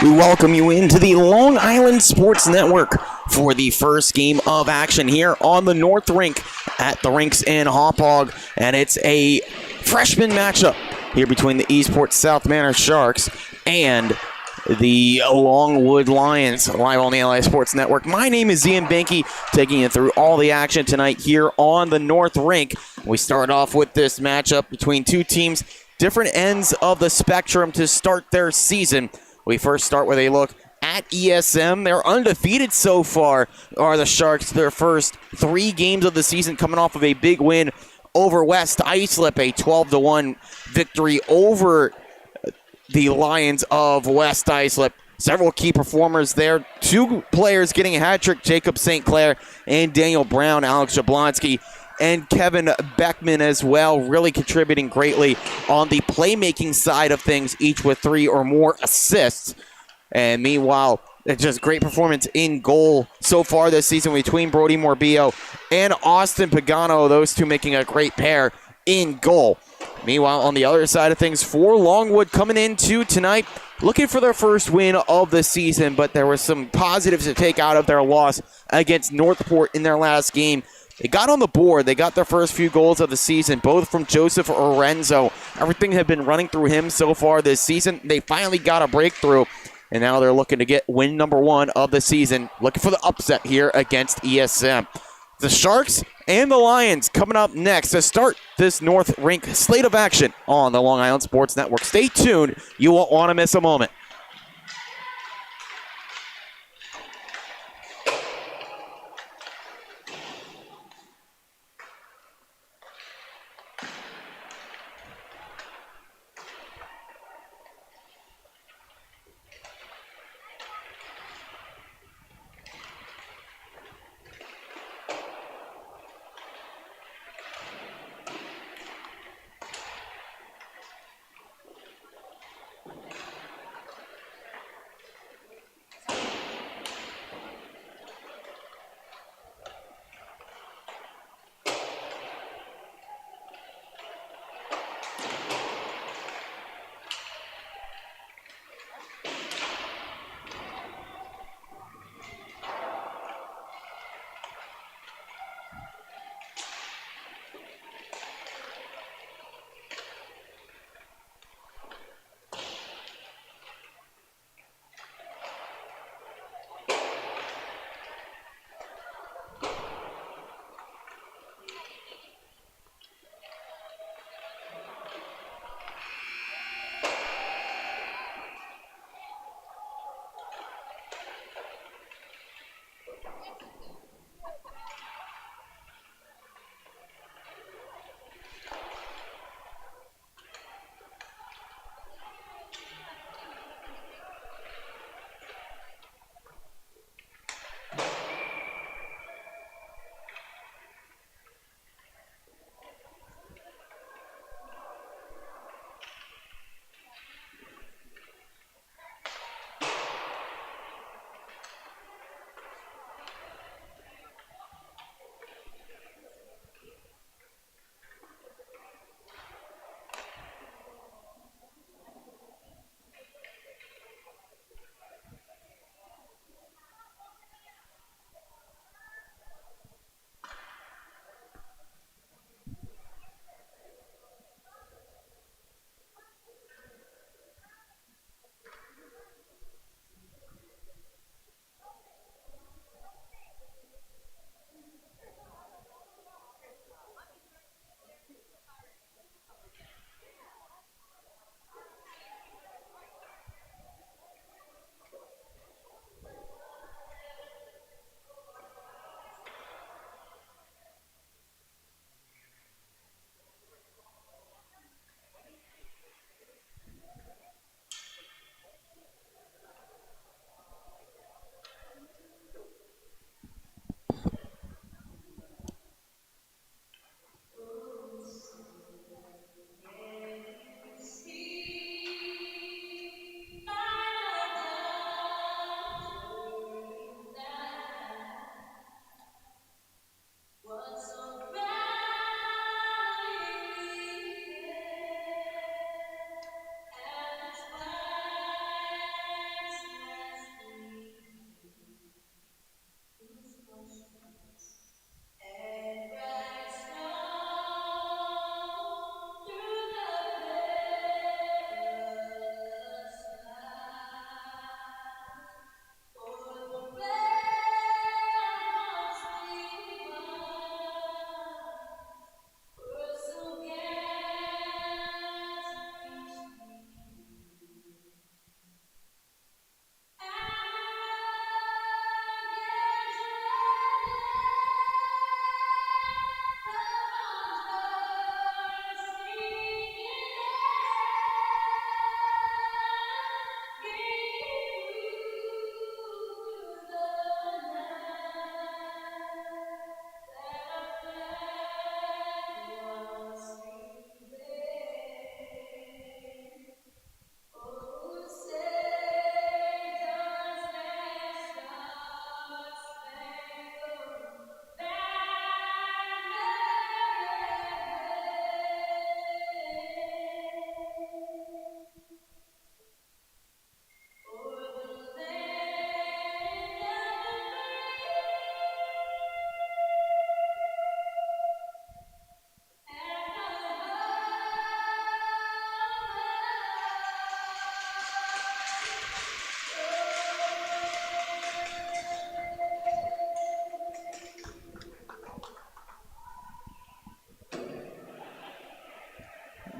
We welcome you into the Long Island Sports Network for the first game of action here on the North Rink at the Rinks in Hauppauge. And it's a freshman matchup here between the Eastport South Manor Sharks and the Longwood Lions, live on the LI Sports Network. My name is Ian Banky, taking you through all the action tonight here on the North Rink. We start off with this matchup between two teams, different ends of the spectrum to start their season. We first start with a look at ESM. They're undefeated so far, are the Sharks. Their first 3 games of the season coming off of a big win over West Islip, a 12-1 victory over the Lions of West Islip. Several key performers there. 2 players getting a hat trick, Jacob St. Clair and Daniel Brown, Alex Jablonski, and Kevin Beckman as well, really contributing greatly on the playmaking side of things, each with 3 or more assists. And meanwhile, it's just great performance in goal so far this season between Brody Morbillo and Austin Pagano, those two making a great pair in goal. Meanwhile, on the other side of things, for Longwood coming into tonight, looking for their first win of the season, but there were some positives to take out of their loss against Northport in their last game. They got on the board. They got their first few goals of the season, both from Joseph Orenzo. Everything had been running through him so far this season. They finally got a breakthrough, and now they're looking to get win number 1 of the season, looking for the upset here against ESM. The Sharks and the Lions coming up next to start this North Rink slate of action on the Long Island Sports Network. Stay tuned. You won't want to miss a moment.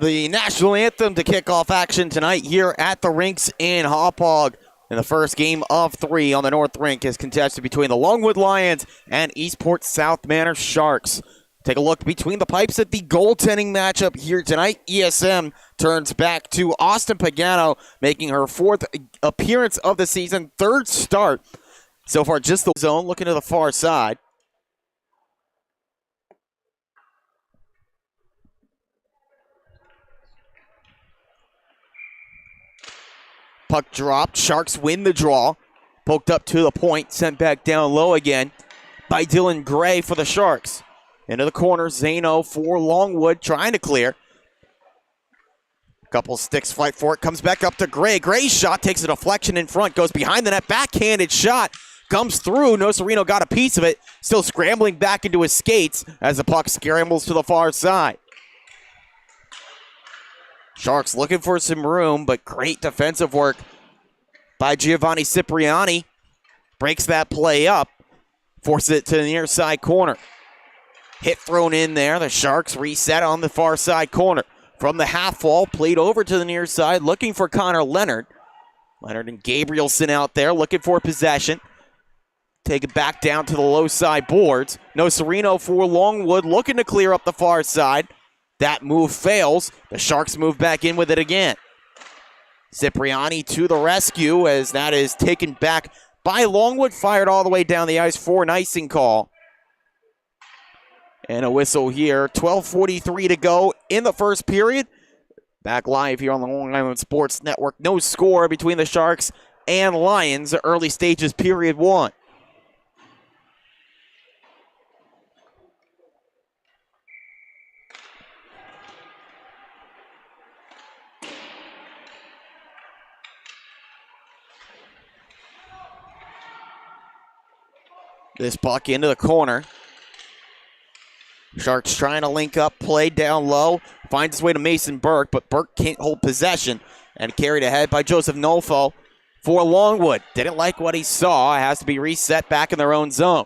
the national anthem to kick off action tonight here at the rinks in Hauppauge. In the first game of 3 on the North Rink is contested between the Longwood Lions and Eastport South Manor Sharks. Take a look between the pipes at the goaltending matchup here tonight. ESM turns back to Austin Pagano, making her 4th appearance of the season, 3rd start. So far, just the zone, looking to the far side. Puck dropped. Sharks win the draw. Poked up to the point. Sent back down low again by Dylan Gray for the Sharks. Into the corner. Zano for Longwood trying to clear. Couple sticks fight for it. Comes back up to Gray. Gray's shot takes a deflection in front. Goes behind the net. Backhanded shot. Comes through. Nocerino got a piece of it. Still scrambling back into his skates as the puck scrambles to the far side. Sharks looking for some room, but great defensive work by Giovanni Cipriani. Breaks that play up. Forces it to the near side corner. Hit thrown in there. The Sharks reset on the far side corner. From the half wall, played over to the near side, looking for Connor Leonard. Leonard and Gabrielson out there looking for possession. Take it back down to the low side boards. Nocerino for Longwood, looking to clear up the far side. That move fails. The Sharks move back in with it again. Cipriani to the rescue as that is taken back by Longwood. Fired all the way down the ice for an icing call. And a whistle here. 12:43 to go in the first period. Back live here on the Long Island Sports Network. No score between the Sharks and Lions. Early stages, period 1. This puck into the corner. Sharks trying to link up, play down low. Finds his way to Mason Burke, but Burke can't hold possession. And carried ahead by Joseph Nolfo for Longwood. Didn't like what he saw. It has to be reset back in their own zone.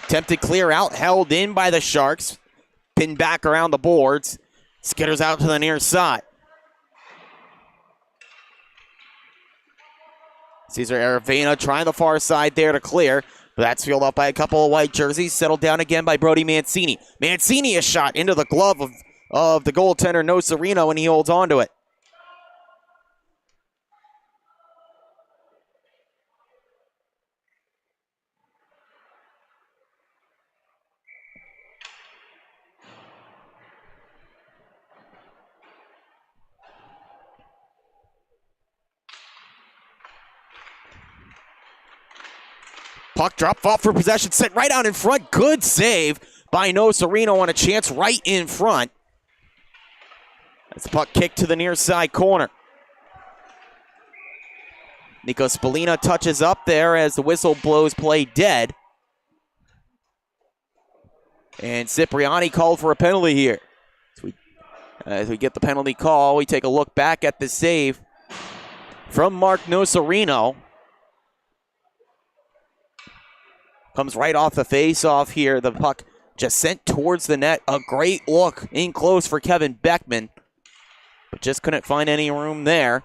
Attempted clear out, held in by the Sharks. Pinned back around the boards. Skitters out to the near side. Cesar Aravena trying the far side there to clear. But that's fielded up by a couple of white jerseys. Settled down again by Brody Mancini. Mancini, a shot into the glove of the goaltender Nocerino, and he holds on to it. Puck drop, fought for possession, sent right out in front. Good save by Nocerino on a chance right in front. As the puck kicked to the near side corner. Nico Spallina touches up there as the whistle blows play dead. And Cipriani called for a penalty here. As we get the penalty call, we take a look back at the save from Mark Nocerino. Comes right off the face-off here. The puck just sent towards the net. A great look in close for Kevin Beckman. But just couldn't find any room there.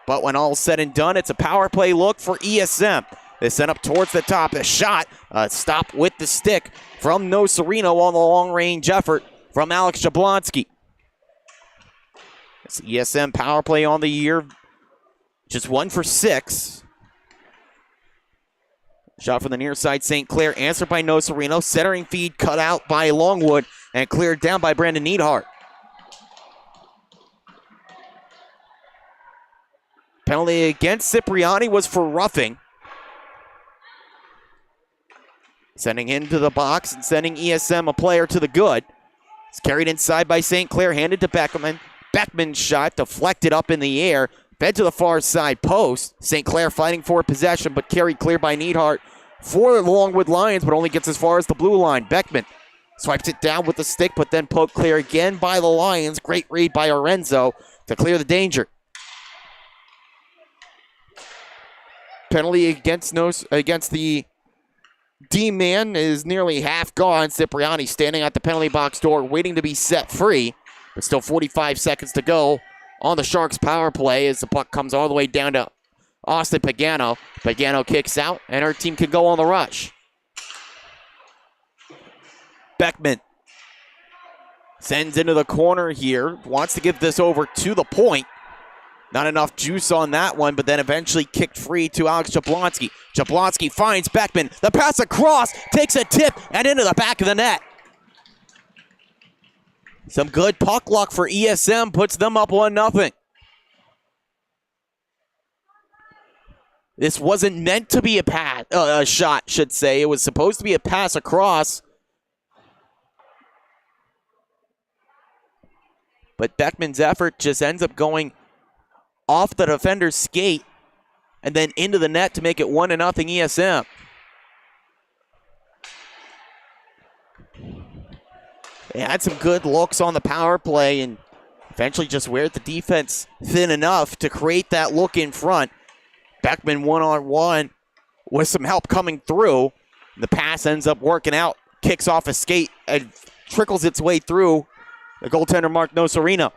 But when all's said and done, it's a power play look for ESM. They sent up towards the top. A shot. Stop with the stick from Nocerino on the long-range effort from Alex Jablonski. It's ESM power play on the year. Just 1 for 6. Shot from the near side, St. Clair, answered by Nocerino. Centering feed cut out by Longwood and cleared down by Brandon Neidhart. Penalty against Cipriani was for roughing. Sending him to the box and sending ESM a player to the good. It's carried inside by St. Clair, handed to Beckman. Beckman's shot deflected up in the air, fed to the far side post. St. Clair fighting for possession, but carried clear by Neidhart for the Longwood Lions, but only gets as far as the blue line. Beckman swipes it down with the stick, but then poked clear again by the Lions. Great read by Orenzo to clear the danger. Penalty against the D-man is nearly half gone. Cipriani standing at the penalty box door waiting to be set free. But still 45 seconds to go on the Sharks power play as the puck comes all the way down to Austin Pagano. Pagano kicks out, and our team can go on the rush. Beckman sends into the corner here. Wants to give this over to the point. Not enough juice on that one, but then eventually kicked free to Alex Jablonski. Jablonski finds Beckman. The pass across, takes a tip, and into the back of the net. Some good puck luck for ESM, puts them up 1-0. This wasn't meant to be a shot, should say. It was supposed to be a pass across. But Beckman's effort just ends up going off the defender's skate and then into the net to make it 1-0 ESM. They had some good looks on the power play and eventually just wear the defense thin enough to create that look in front. Beckman one-on-one with some help coming through. The pass ends up working out, kicks off a skate and trickles its way through the goaltender Mark Nocerino.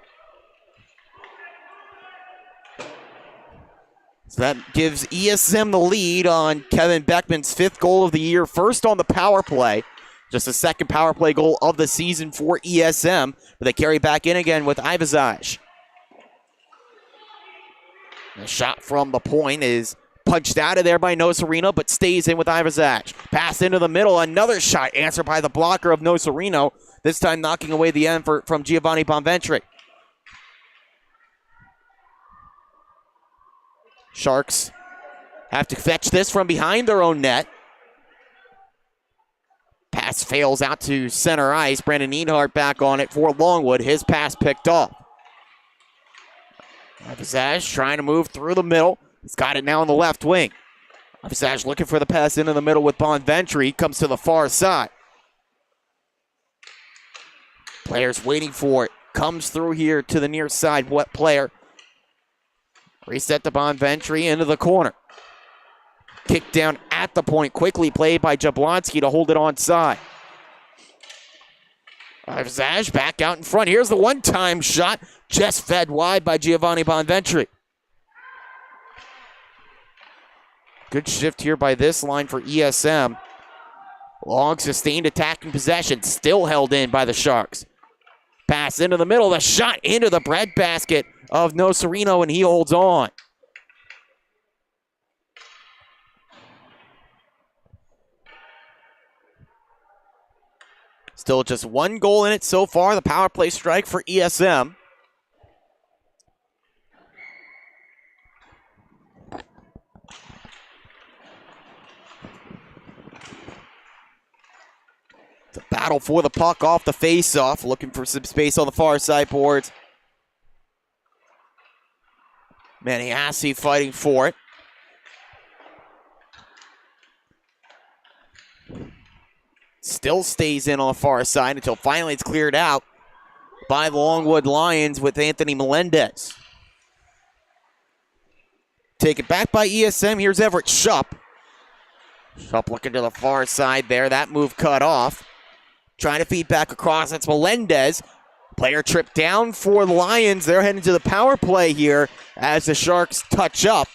So that gives ESM the lead on Kevin Beckman's 5th goal of the year, first on the power play. Just the 2nd power play goal of the season for ESM, but they carry back in again with Ivazaj. The shot from the point is punched out of there by Nocerino, but stays in with Ivazaj. Pass into the middle, another shot answered by the blocker of Nocerino, this time knocking away the end from Giovanni Bonventri. Sharks have to fetch this from behind their own net. Pass fails out to center ice. Brandon Edenhart back on it for Longwood. His pass picked off. Ivazaj trying to move through the middle. He's got it now on the left wing. Ivazaj looking for the pass into the middle with Bonventri. Comes to the far side. Players waiting for it. Comes through here to the near side. What player? Reset to Bonventri into the corner. Kick down at the point. Quickly played by Jablonski to hold it onside. Ivazaj back out in front. Here's the one-time shot. Just fed wide by Giovanni Bonventri. Good shift here by this line for ESM. Long sustained attacking possession. Still held in by the Sharks. Pass into the middle. The shot into the breadbasket of Nocerino, and he holds on. Still just 1 goal in it so far. The power play strike for ESM. It's a battle for the puck off the face-off. Looking for some space on the far side boards. Maniasi fighting for it. Still stays in on the far side until finally it's cleared out by the Longwood Lions with Anthony Melendez. Taken back by ESM. Here's Everett Shupp. Shupp looking to the far side there. That move cut off. Trying to feed back across. That's Melendez. Player tripped down for the Lions. They're heading to the power play here as the Sharks touch up.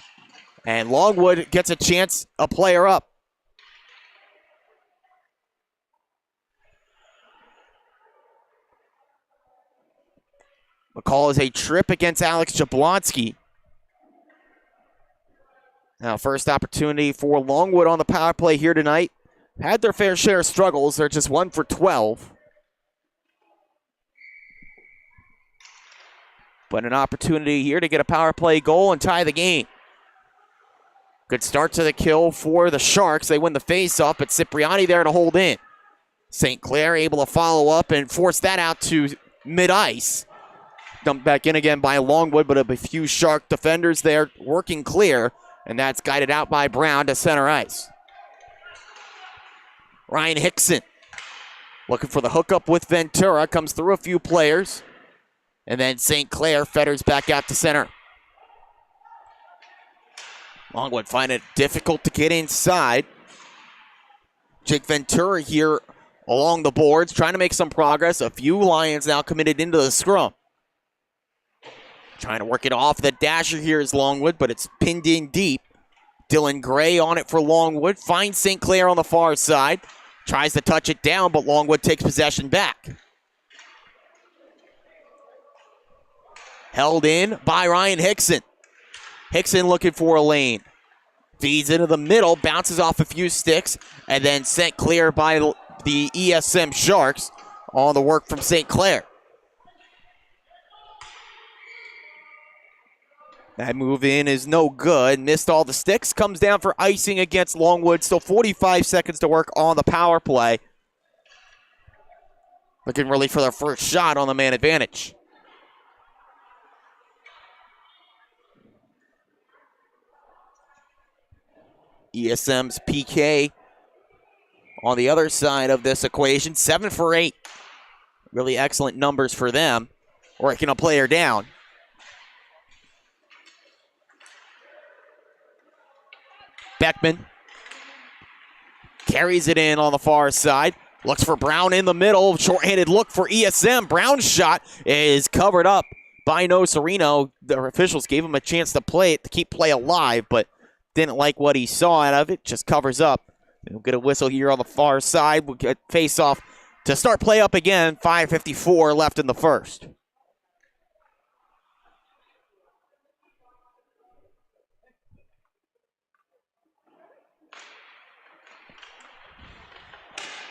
And Longwood gets a chance, a player up. McCall is a trip against Alex Jablonski. Now, first opportunity for Longwood on the power play here tonight. Had their fair share of struggles. They're just 1 for 12. But an opportunity here to get a power play goal and tie the game. Good start to the kill for the Sharks. They win the face-off, but Cipriani there to hold in. St. Clair able to follow up and force that out to mid-ice. Dumped back in again by Longwood, but a few Shark defenders there working clear, and that's guided out by Brown to center ice. Ryan Hickson looking for the hookup with Ventura, comes through a few players, and then St. Clair fetters back out to center. Longwood find it difficult to get inside. Jake Ventura here along the boards, trying to make some progress. A few Lions now committed into the scrum. Trying to work it off. The dasher here is Longwood, but it's pinned in deep. Dylan Gray on it for Longwood. Finds St. Clair on the far side. Tries to touch it down, but Longwood takes possession back. Held in by Ryan Hickson. Hickson looking for a lane. Feeds into the middle, bounces off a few sticks, and then sent clear by the ESM Sharks on the work from St. Clair. That move in is no good. Missed all the sticks. Comes down for icing against Longwood. Still 45 seconds to work on the power play. Looking really for their first shot on the man advantage. ESM's PK on the other side of this equation. 7 for 8. Really excellent numbers for them. Working a player down. Beckman carries it in on the far side. Looks for Brown in the middle. Short-handed look for ESM. Brown's shot is covered up by Nocerino. The officials gave him a chance to play it, to keep play alive, but didn't like what he saw out of it. Just covers up. We'll get a whistle here on the far side. We'll get face-off to start play up again. 5:54 left in the first.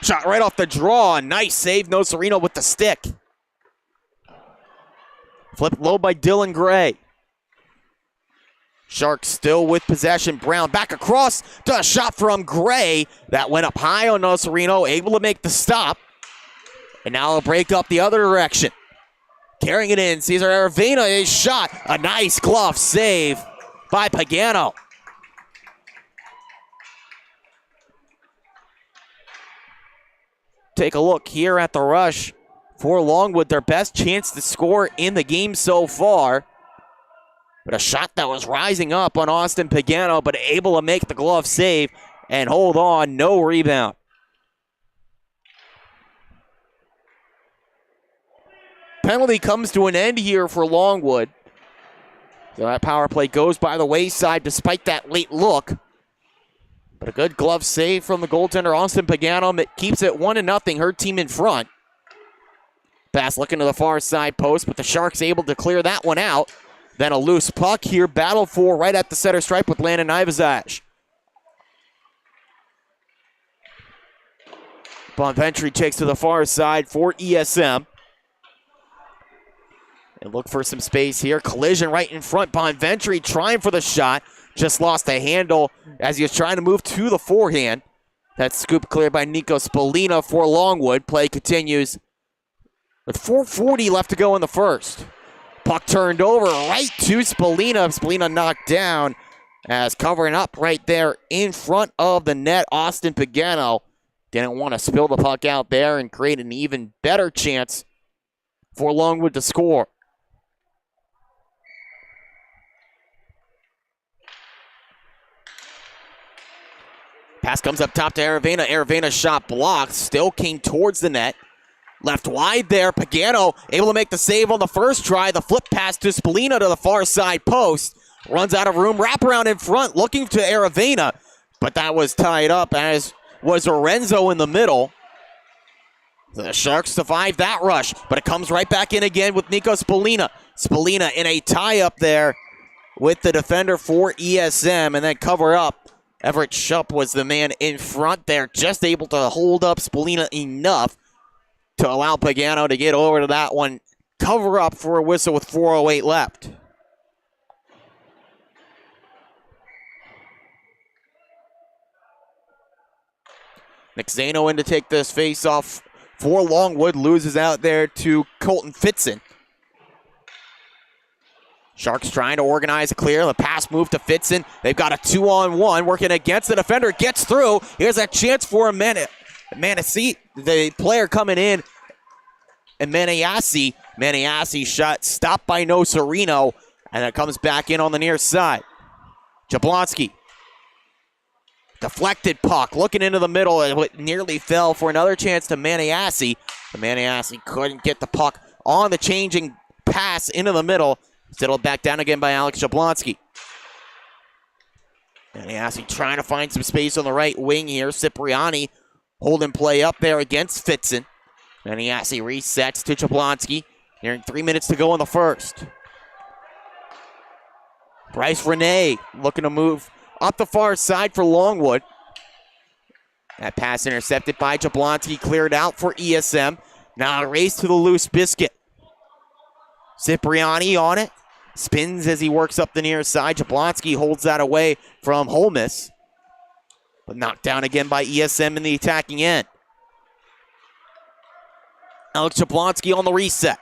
Shot right off the draw. Nice save. Nocerino with the stick. Flipped low by Dylan Gray. Sharks still with possession. Brown back across to a shot from Gray. That went up high on Nocerino. Able to make the stop. And now a break up the other direction. Carrying it in. Cesar Aravena is shot. A nice glove save by Pagano. Take a look here at the rush for Longwood. Their best chance to score in the game so far. But a shot that was rising up on Austin Pagano, but able to make the glove save and hold on. No rebound. Penalty comes to an end here for Longwood. So that power play goes by the wayside despite that late look. But a good glove save from the goaltender, Austin Pagano, that keeps it 1-0, her team in front. Pass looking to the far side post, but the Sharks able to clear that one out. Then a loose puck here, battle for right at the center stripe with Landon Ivazaj. Bonventry takes to the far side for ESM. And look for some space here. Collision right in front. Bonventry trying for the shot. Just lost a handle as he was trying to move to the forehand. That scoop cleared by Nico Spolina for Longwood. Play continues with 4:40 left to go in the first. Puck turned over right to Spolina. Spolina knocked down as covering up right there in front of the net. Austin Pagano didn't want to spill the puck out there and create an even better chance for Longwood to score. Pass comes up top to Aravena. Aravena's shot blocked. Still came towards the net. Left wide there. Pagano able to make the save on the first try. The flip pass to Spolina to the far side post. Runs out of room. Wraparound in front looking to Aravena. But that was tied up, as was Lorenzo in the middle. The Sharks survive that rush. But it comes right back in again with Nico Spolina. Spolina in a tie-up there with the defender for ESM. And then cover up. Everett Shupp was the man in front there, just able to hold up Spolina enough to allow Pagano to get over to that one. Cover up for a whistle with 4:08 left. Nick Zano in to take this face-off for Longwood. Loses out there to Colton Fitzen. Sharks trying to organize a clear. The pass move to Fitzen. They've got a 2-on-1 working against the defender. Gets through. Here's a chance for Manassi, the player coming in. And Maniasi. Maniasi shot stopped by Nocerino. And it comes back in on the near side. Jablonski Deflected puck, looking into the middle, and it nearly fell for another chance to Maniassi. But Maniassi couldn't get the puck on the changing pass into the middle. Settled back down again by Alex Jablonski. Maniassi trying to find some space on the right wing here. Cipriani holding play up there against Fitzen. Maniassi resets to Jablonski. Nearing 3 minutes to go in the first. Bryce Renee looking to move up the far side for Longwood. That pass intercepted by Jablonski, cleared out for ESM. Now a race to the loose biscuit. Cipriani on it. Spins as he works up the near side. Jablonski holds that away from Holmes. But knocked down again by ESM in the attacking end. Alex Jablonski on the reset.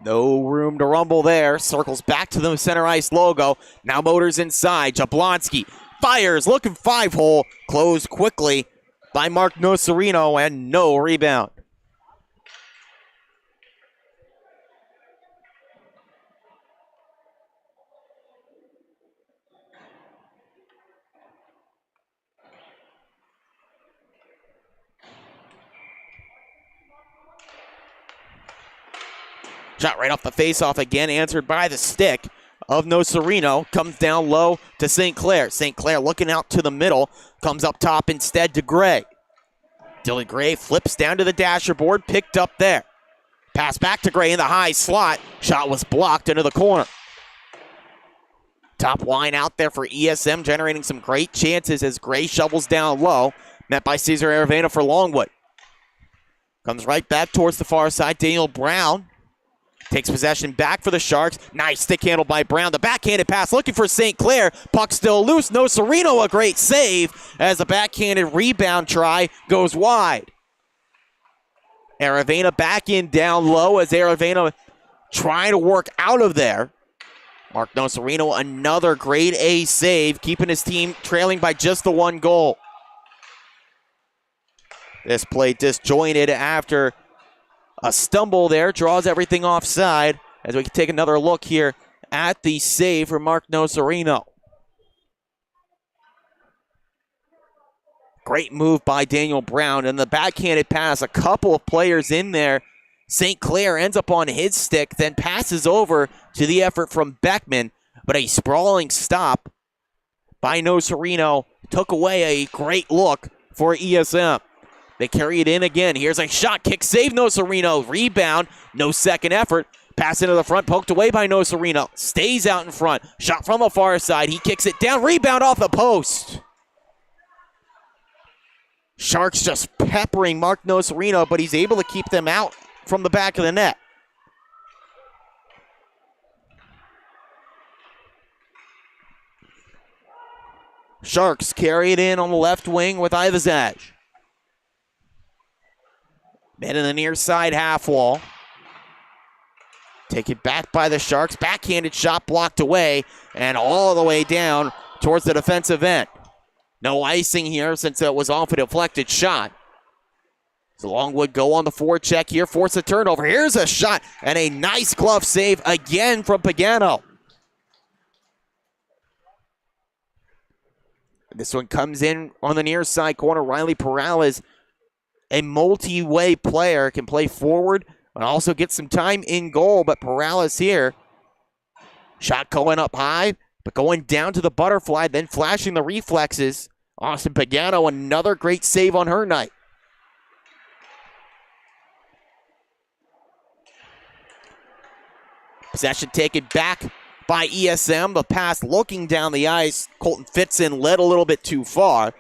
No room to rumble there. Circles back to the center ice logo. Now motors inside. Jablonski fires, looking 5-hole. Closed quickly by Mark Nocerino, and no rebound. Shot right off the faceoff again, answered by the stick of Nocerino. Comes down low to St. Clair. St. Clair looking out to the middle. Comes up top instead to Gray. Dylan Gray flips down to the dasher board. Picked up there. Pass back to Gray in the high slot. Shot was blocked into the corner. Top line out there for ESM, generating some great chances as Gray shovels down low. Met by Cesar Aravena for Longwood. Comes right back towards the far side. Daniel Brown takes possession back for the Sharks. Nice stick handle by Brown. The backhanded pass looking for St. Clair. Puck still loose. Nocerino, a great save as the backhanded rebound try goes wide. Aravena back in down low as Aravena trying to work out of there. Mark Nocerino, another grade A save, keeping his team trailing by just the 1 goal. This play disjointed after a stumble there, draws everything offside as we can take another look here at the save for Mark Nocerino. Great move by Daniel Brown, and the backhanded pass, a couple of players in there. St. Clair ends up on his stick, then passes over to the effort from Beckman, but a sprawling stop by Nocerino took away a great look for ESM. They carry it in again. Here's a shot, kick, save Nocerino. Rebound, no second effort. Pass into the front, poked away by Nocerino. Stays out in front. Shot from the far side. He kicks it down. Rebound off the post. Sharks just peppering Mark Nocerino, but he's able to keep them out from the back of the net. Sharks carry it in on the left wing with Ivazaj. Men in the near side half wall. Take it back by the Sharks. Backhanded shot blocked away and all the way down towards the defensive end. No icing here since it was off a deflected shot. So Longwood go on the forecheck here, force a turnover. Here's a shot and a nice glove save again from Pagano. This one comes in on the near side corner. Riley Perales, a multi-way player, can play forward and also get some time in goal. But Perales here, shot going up high, but going down to the butterfly, then flashing the reflexes. Austin Pagano, another great save on her night. Possession taken back by ESM. The pass looking down the ice. Colton Fitzen led a little bit too far.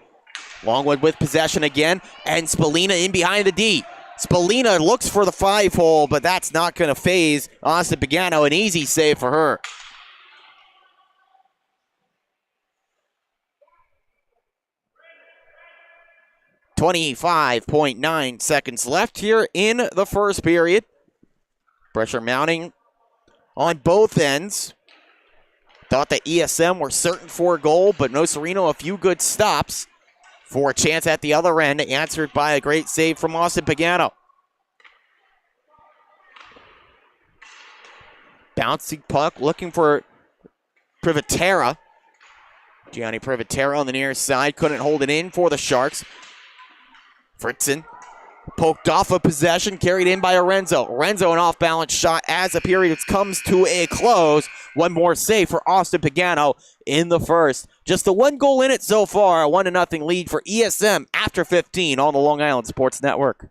Longwood with possession again, and Spalina in behind the D. Spalina looks for the 5-hole, but that's not going to phase Austin Pagano. An easy save for her. .9 seconds left here in the first period. Pressure mounting on both ends. Thought that ESM were certain for a goal, but Nocerino a few good stops for a chance at the other end, answered by a great save from Austin Pagano. Bouncing puck, looking for Privatera. Gianni Privatera on the near side. Couldn't hold it in for the Sharks. Fritzen poked off a possession, carried in by Orenzo. Orenzo an off-balance shot as the period comes to a close. One more save for Austin Pagano in the first. Just the one goal in it so far. A 1-0 lead for ESM after 15 on the Long Island Sports Network.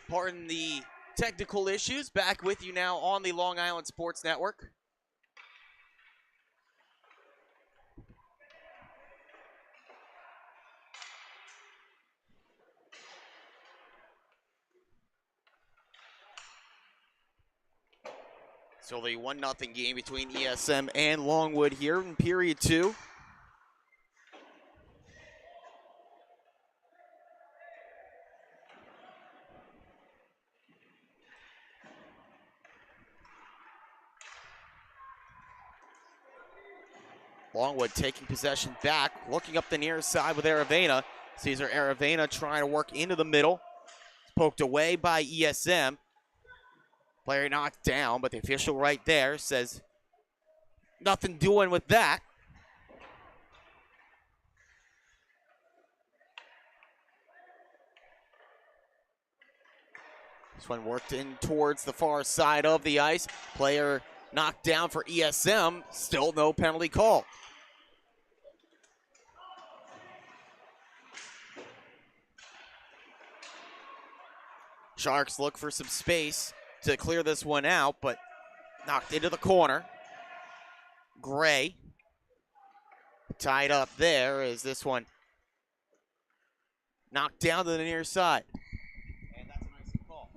Pardon the technical issues. Back with you now on the Long Island Sports Network. So the 1-0 game between ESM and Longwood here in period 2. Longwood taking possession back, looking up the near side with Aravena. Cesar Aravena trying to work into the middle. Poked away by ESM. Player knocked down, but the official right there says nothing doing with that. This one worked in towards the far side of the ice. Player knocked down for ESM. Still no penalty call. Sharks look for some space to clear this one out, but knocked into the corner. Gray tied up there as this one knocked down to the near side. And that's an icing call.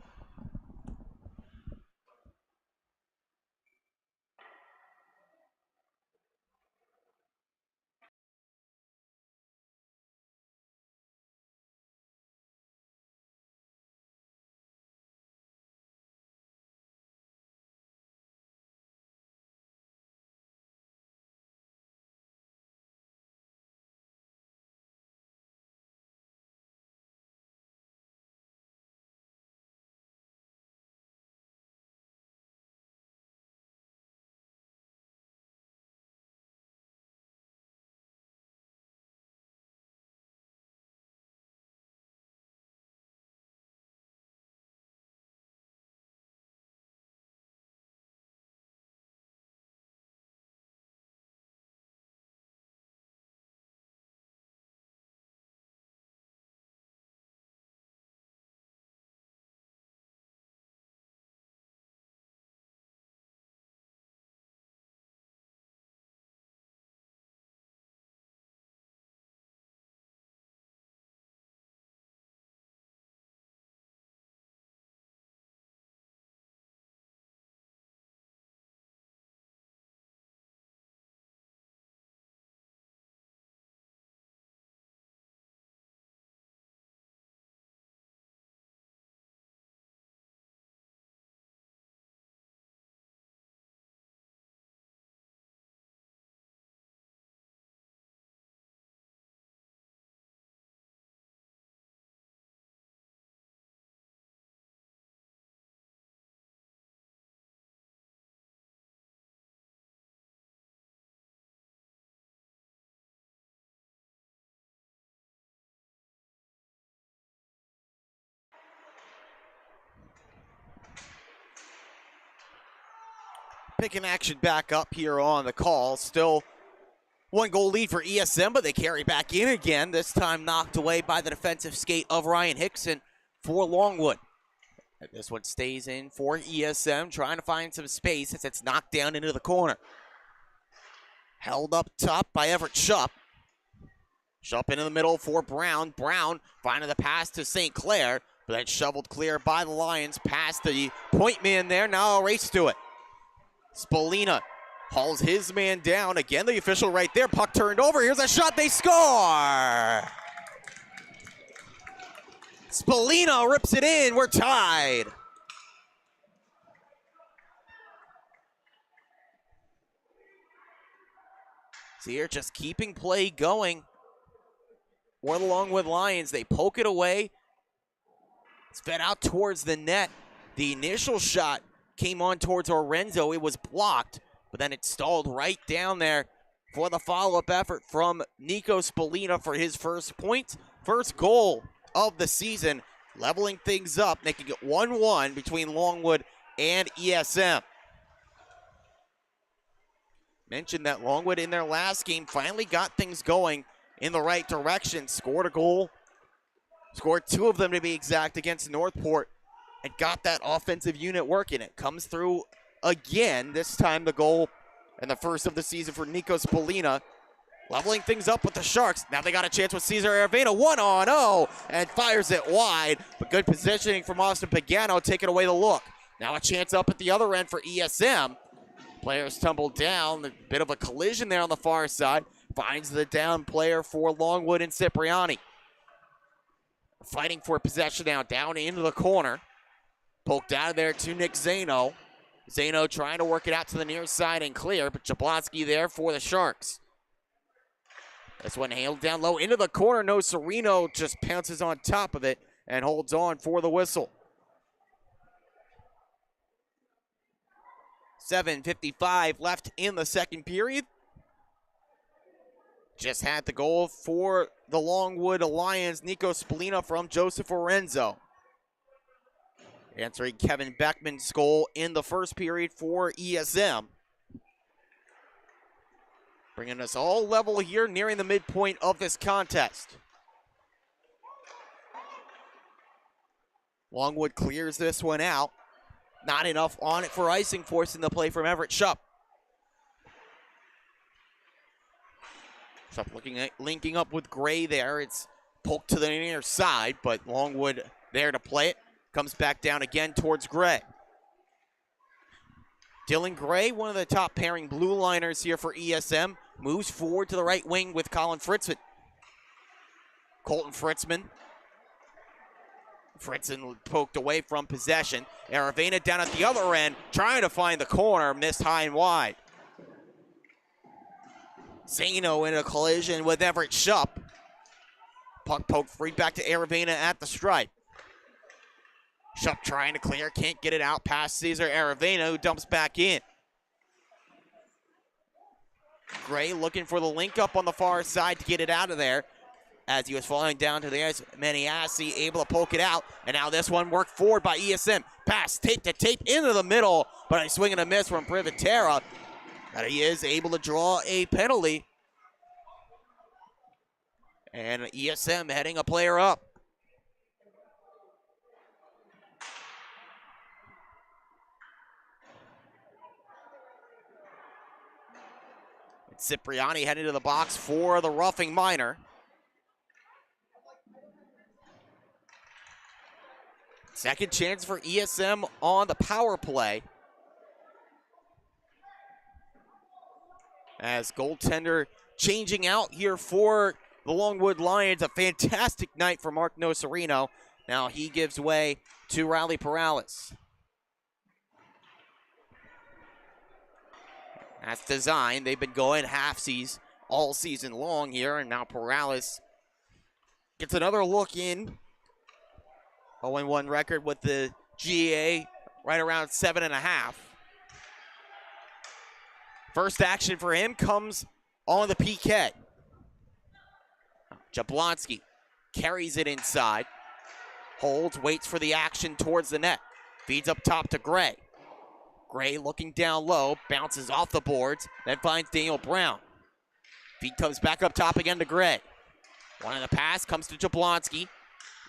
Picking action back up here on the call. Still 1-goal lead for ESM, but they carry back in again. This time knocked away by the defensive skate of Ryan Hickson for Longwood. This one stays in for ESM, trying to find some space as it's knocked down into the corner. Held up top by Everett Shupp. Shupp into the middle for Brown. Brown finding the pass to St. Clair, but then shoveled clear by the Lions past the point man there. Now a race to it. Spolina hauls his man down. Again, the official right there. Puck turned over. Here's a shot. They score! Spolina rips it in. We're tied. So here, just keeping play going. For the Longwood Lions, they poke it away. It's fed out towards the net. The initial shot came on towards Orenzo. It was blocked, but then it stalled right down there for the follow-up effort from Nico Spolina for his first point, first goal of the season, leveling things up, making it 1-1 between Longwood and ESM. Mentioned that Longwood in their last game finally got things going in the right direction, scored a goal, scored 2 of them to be exact against Northport and got that offensive unit working. It comes through again, this time the goal and the first of the season for Nico Spolina, leveling things up with the Sharks. Now they got a chance with Cesar Aravena, 1-on-0, and fires it wide, but good positioning from Austin Pagano, taking away the look. Now a chance up at the other end for ESM. Players tumbled down, a bit of a collision there on the far side. Finds the down player for Longwood and Cipriani. Fighting for possession now, down into the corner. Poked out of there to Nick Zano. Zano trying to work it out to the near side and clear, but Jablonski there for the Sharks. This one handled down low into the corner. No, Sereno just pounces on top of it and holds on for the whistle. 7:55 left in the second period. Just had the goal for the Longwood Lions, Nico Spolina from Joseph Orenzo. Answering Kevin Beckman's goal in the first period for ESM. Bringing us all level here, nearing the midpoint of this contest. Longwood clears this one out. Not enough on it for icing, forcing the play from Everett Shupp. Shupp linking up with Gray there. It's poked to the near side, but Longwood there to play it. Comes back down again towards Gray. Dylan Gray, one of the top pairing blue liners here for ESM, moves forward to the right wing with Colin Fritzman. Colton Fritzman. Fritzman poked away from possession. Aravena down at the other end, trying to find the corner, missed high and wide. Zano in a collision with Everett Shupp. Puck poked free back to Aravena at the stripe. Shupp trying to clear, can't get it out past Cesar Aravena, who dumps back in. Gray looking for the link up on the far side to get it out of there. As he was falling down to the ice, Maniasi able to poke it out. And now this one worked forward by ESM. Pass tape to tape into the middle, but a swing and a miss from Privatera. And he is able to draw a penalty. And ESM heading a player up. Cipriani heading to the box for the roughing minor. Second chance for ESM on the power play. As goaltender changing out here for the Longwood Lions. A fantastic night for Mark Nocerino. Now he gives way to Riley Perales. That's design. They've been going halfsies all season long here, and now Perales gets another look in. 0-1 record with the GA, right around 7.5. First action for him comes on the PK. Jablonski carries it inside. Holds, waits for the action towards the net. Feeds up top to Gray. Gray looking down low, bounces off the boards, then finds Daniel Brown. Feed comes back up top again to Gray. One in the pass comes to Jablonski.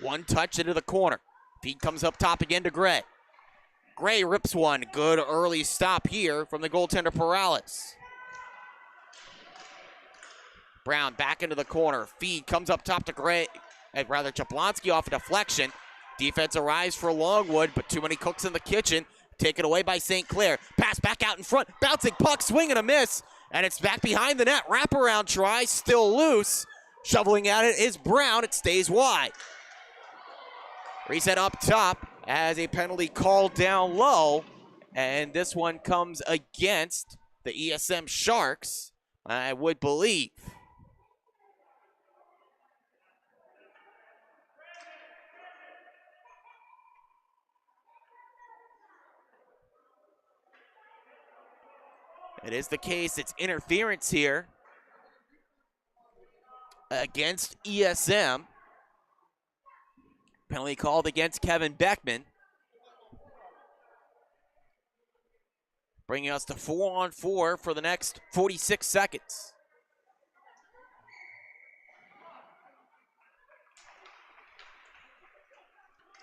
One touch into the corner. Feed comes up top again to Gray. Gray rips one. Good early stop here from the goaltender Perales. Brown back into the corner. Feed comes up top to Gray. Jablonski off a deflection. Defense arrives for Longwood, but too many cooks in the kitchen. Taken away by St. Clair. Pass back out in front. Bouncing puck, swing and a miss. And it's back behind the net. Wraparound try, still loose. Shoveling at it is Brown. It stays wide. Reset up top as a penalty called down low. And this one comes against the ESM Sharks, I would believe. It is the case. It's interference here against ESM. Penalty called against Kevin Beckman. Bringing us to 4-on-4 for the next 46 seconds.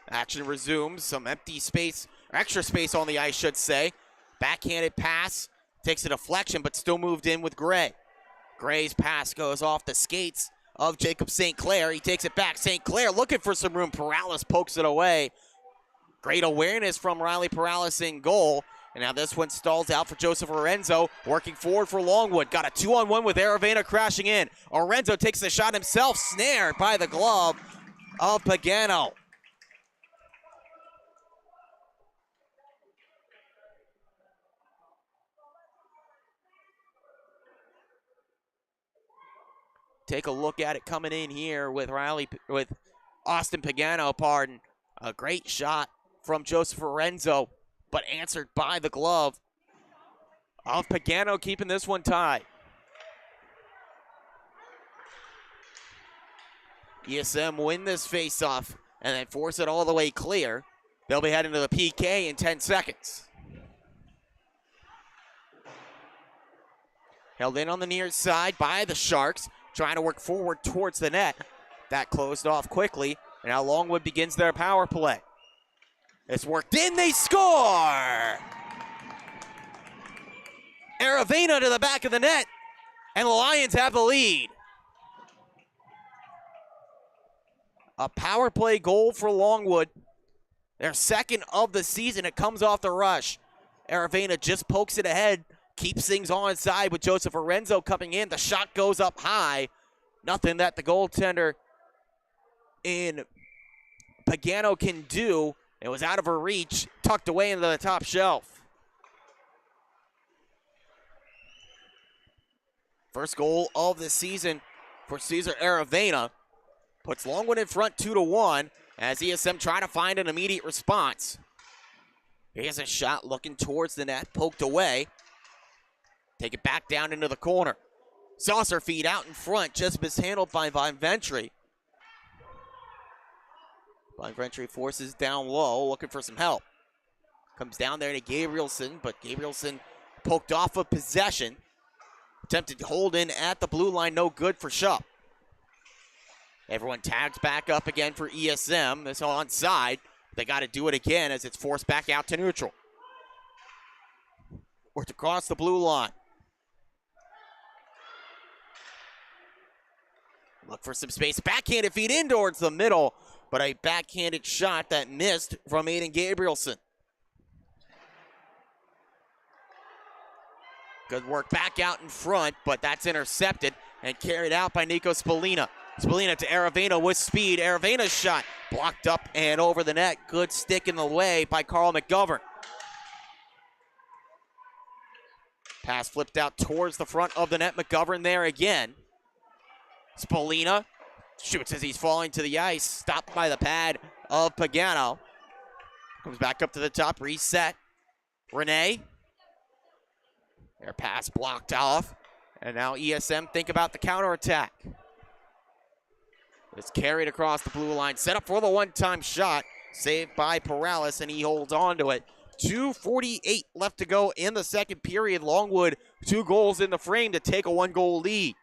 Action resumes. Some empty space, or extra space on the ice, should say. Backhanded pass. Takes a deflection, but still moved in with Gray. Gray's pass goes off the skates of Jacob St. Clair. He takes it back. St. Clair looking for some room. Perales pokes it away. Great awareness from Riley Perales in goal. And now this one stalls out for Joseph Orenzo, working forward for Longwood. Got a 2-on-1 with Aravena crashing in. Orenzo takes the shot himself, snared by the glove of Pagano. Take a look at it coming in here with Austin Pagano, pardon. A great shot from Joseph Orenzo, but answered by the glove of Pagano, keeping this one tied. ESM win this faceoff and then force it all the way clear. They'll be heading to the PK in 10 seconds. Held in on the near side by the Sharks, trying to work forward towards the net. That closed off quickly, and now Longwood begins their power play. It's worked in, they score! Aravena to the back of the net, and the Lions have the lead. A power play goal for Longwood. Their second of the season. It comes off the rush. Aravena just pokes it ahead, keeps things onside with Joseph Orenzo coming in. The shot goes up high. Nothing that the goaltender in Pagano can do. It was out of her reach, tucked away into the top shelf. First goal of the season for Cesar Aravena. Puts Longwood in front 2-1 as ESM try to find an immediate response. Here's a shot looking towards the net, poked away. Take it back down into the corner. Saucer feed out in front, just mishandled by Von Ventry. Von Ventry forces down low, looking for some help. Comes down there to Gabrielson, but Gabrielson poked off of possession. Attempted to hold in at the blue line, no good for Shupp. Everyone tags back up again for ESM. It's onside. They got to do it again as it's forced back out to neutral. Worked across the blue line. Look for some space. Backhanded feed in towards the middle, but a backhanded shot that missed from Aiden Gabrielson. Good work back out in front, but that's intercepted and carried out by Nico Spalina. Spalina to Aravena with speed. Aravena's shot blocked up and over the net. Good stick in the way by Carl McGovern. Pass flipped out towards the front of the net. McGovern there again. Spalina shoots as he's falling to the ice. Stopped by the pad of Pagano. Comes back up to the top. Reset. Renee. Their pass blocked off. And now ESM think about the counterattack. It's carried across the blue line. Set up for the one-time shot. Saved by Perales, and he holds on to it. 2:48 left to go in the second period. Longwood, 2 goals in the frame to take a 1-goal lead.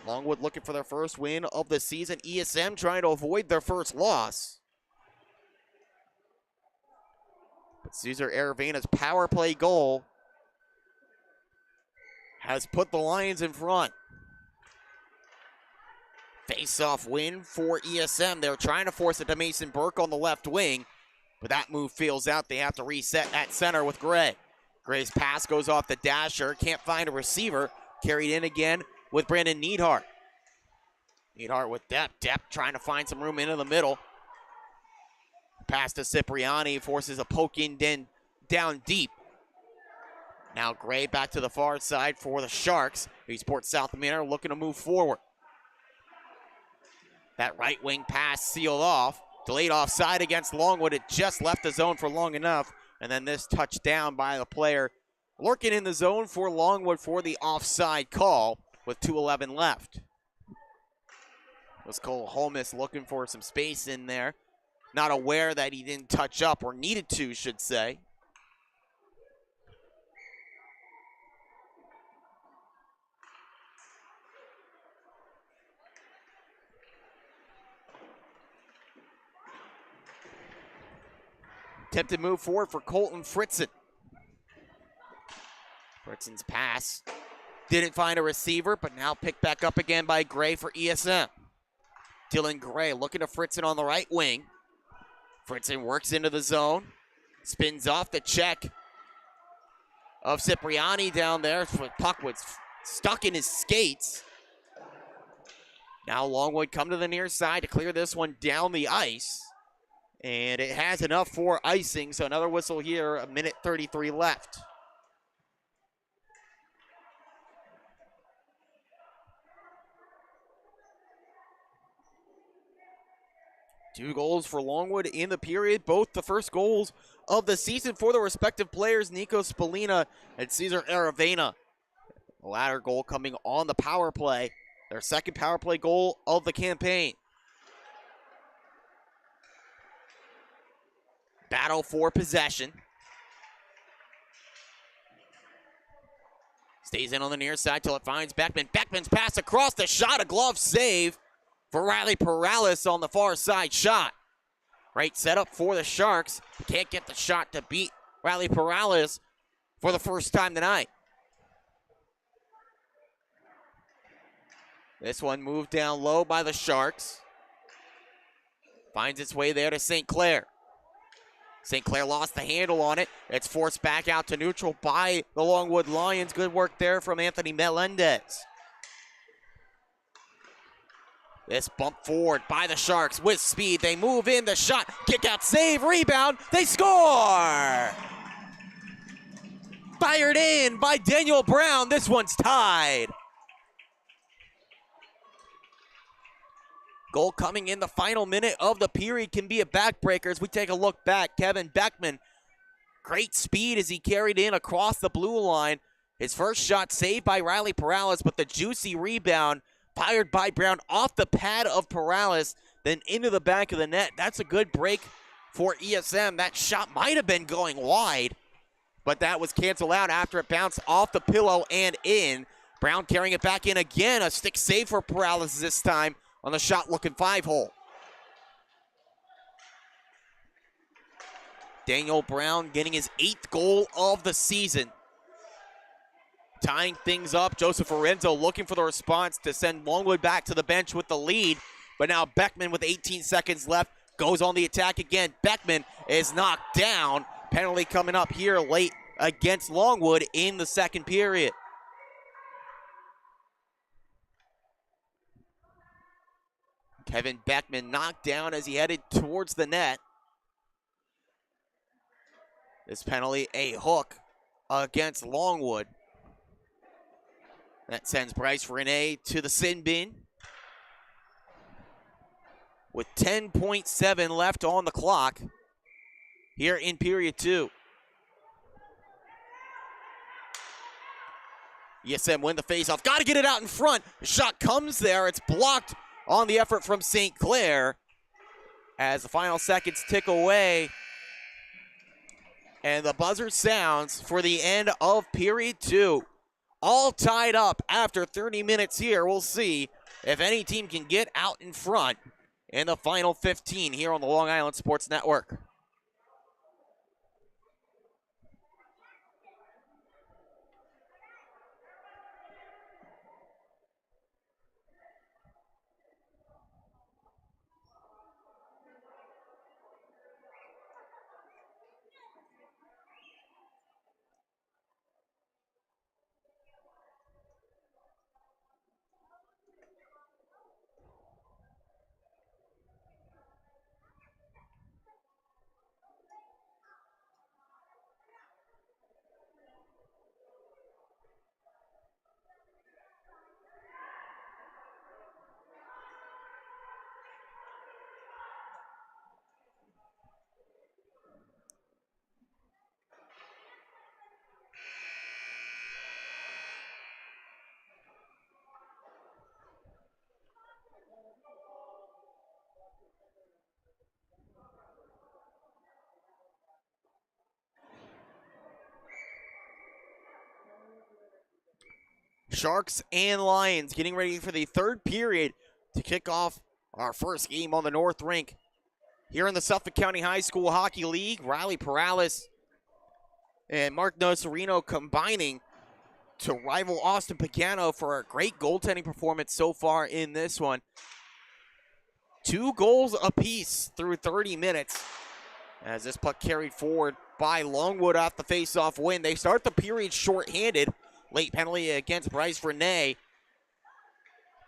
Longwood looking for their first win of the season. ESM trying to avoid their first loss. But Cesar Aravena's power play goal has put the Lions in front. Face-off win for ESM. They're trying to force it to Mason Burke on the left wing, but that move feels out. They have to reset at center with Gray. Gray's pass goes off the dasher. Can't find a receiver. Carried in again with Brandon Neidhart. Neidhart with depth. Depth trying to find some room into the middle. Pass to Cipriani. Forces a poke in down deep. Now Gray back to the far side for the Sharks. Eastport South Manor looking to move forward. That right wing pass sealed off. Delayed offside against Longwood. It just left the zone for long enough. And then this touchdown by the player lurking in the zone for Longwood for the offside call with 2:11 left. Was Cole Holmes looking for some space in there. Not aware that he didn't touch up, or needed to, should say. Attempted move forward for Colton Fritzen. Fritzen's pass didn't find a receiver, but now picked back up again by Gray for ESM. Dylan Gray looking to Fritzen on the right wing. Fritzen works into the zone. Spins off the check of Cipriani down there. Puck was stuck in his skates. Now Longwood come to the near side to clear this one down the ice. And it has enough for icing, so another whistle here, 1:33 left. Two goals for Longwood in the period, both the first goals of the season for the respective players, Nico Spalina and Cesar Aravena. The latter goal coming on the power play, their second power play goal of the campaign. Battle for possession. Stays in on the near side till it finds Beckman. Beckman's pass across the shot, a glove save for Riley Perales on the far side shot. Right setup for the Sharks. Can't get the shot to beat Riley Perales for the first time tonight. This one moved down low by the Sharks. Finds its way there to St. Clair. St. Clair lost the handle on it. It's forced back out to neutral by the Longwood Lions. Good work there from Anthony Melendez. This bump forward by the Sharks with speed. They move in, the shot, kick out, save, rebound, they score! Fired in by Daniel Brown. This one's tied. Goal coming in the final minute of the period can be a backbreaker as we take a look back. Kevin Beckman, great speed as he carried in across the blue line. His first shot saved by Riley Perales, but the juicy rebound fired by Brown off the pad of Perales, then into the back of the net. That's a good break for ESM. That shot might have been going wide, but that was canceled out after it bounced off the pillow and in. Brown carrying it back in again. A stick save for Perales this time on the shot-looking 5-hole. Daniel Brown getting his 8th goal of the season. Tying things up, Joseph Lorenzo looking for the response to send Longwood back to the bench with the lead. But now Beckman with 18 seconds left goes on the attack again. Beckman is knocked down. Penalty coming up here late against Longwood in the second period. Kevin Beckman knocked down as he headed towards the net. This penalty, a hook against Longwood. That sends Bryce Rene to the sin bin. With 10.7 left on the clock here in period 2. ESM win the faceoff. Got to get it out in front. The shot comes there. It's blocked on the effort from St. Clair as the final seconds tick away. And the buzzer sounds for the end of period 2. All tied up after 30 minutes here. We'll see if any team can get out in front in the final 15 here on the Long Island Sports Network. Sharks and Lions getting ready for the third period to kick off our first game on the North Rink Here in the Suffolk County High School Hockey League, Riley Perales and Mark Nocerino combining to rival Austin Pagano for a great goaltending performance so far in this one. 2 goals apiece through 30 minutes as this puck carried forward by Longwood off the face-off win. They start the period shorthanded. Late penalty against Bryce Renee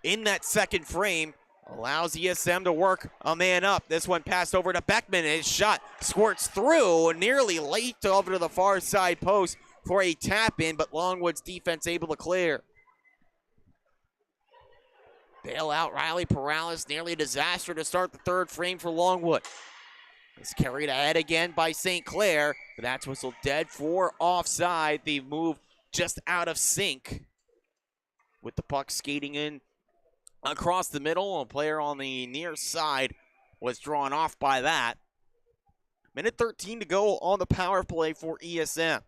in that second frame allows ESM to work a man up. This one passed over to Beckman. His shot squirts through, nearly late over to the far side post for a tap in, but Longwood's defense able to clear. Bail out Riley Perales, nearly a disaster to start the third frame for Longwood. It's carried ahead again by St. Clair, but that's whistled dead for offside. The move just out of sync with the puck skating in across the middle. A player on the near side was drawn off by that. Minute 13 to go on the power play for ESM.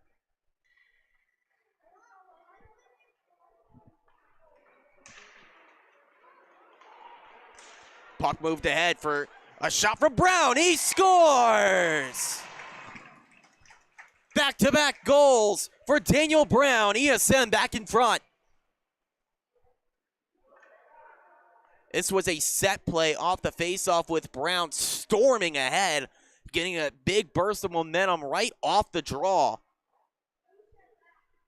Puck moved ahead for a shot from Brown. He scores! Back-to-back goals for Daniel Brown. ESM back in front. This was a set play off the faceoff with Brown storming ahead, getting a big burst of momentum right off the draw.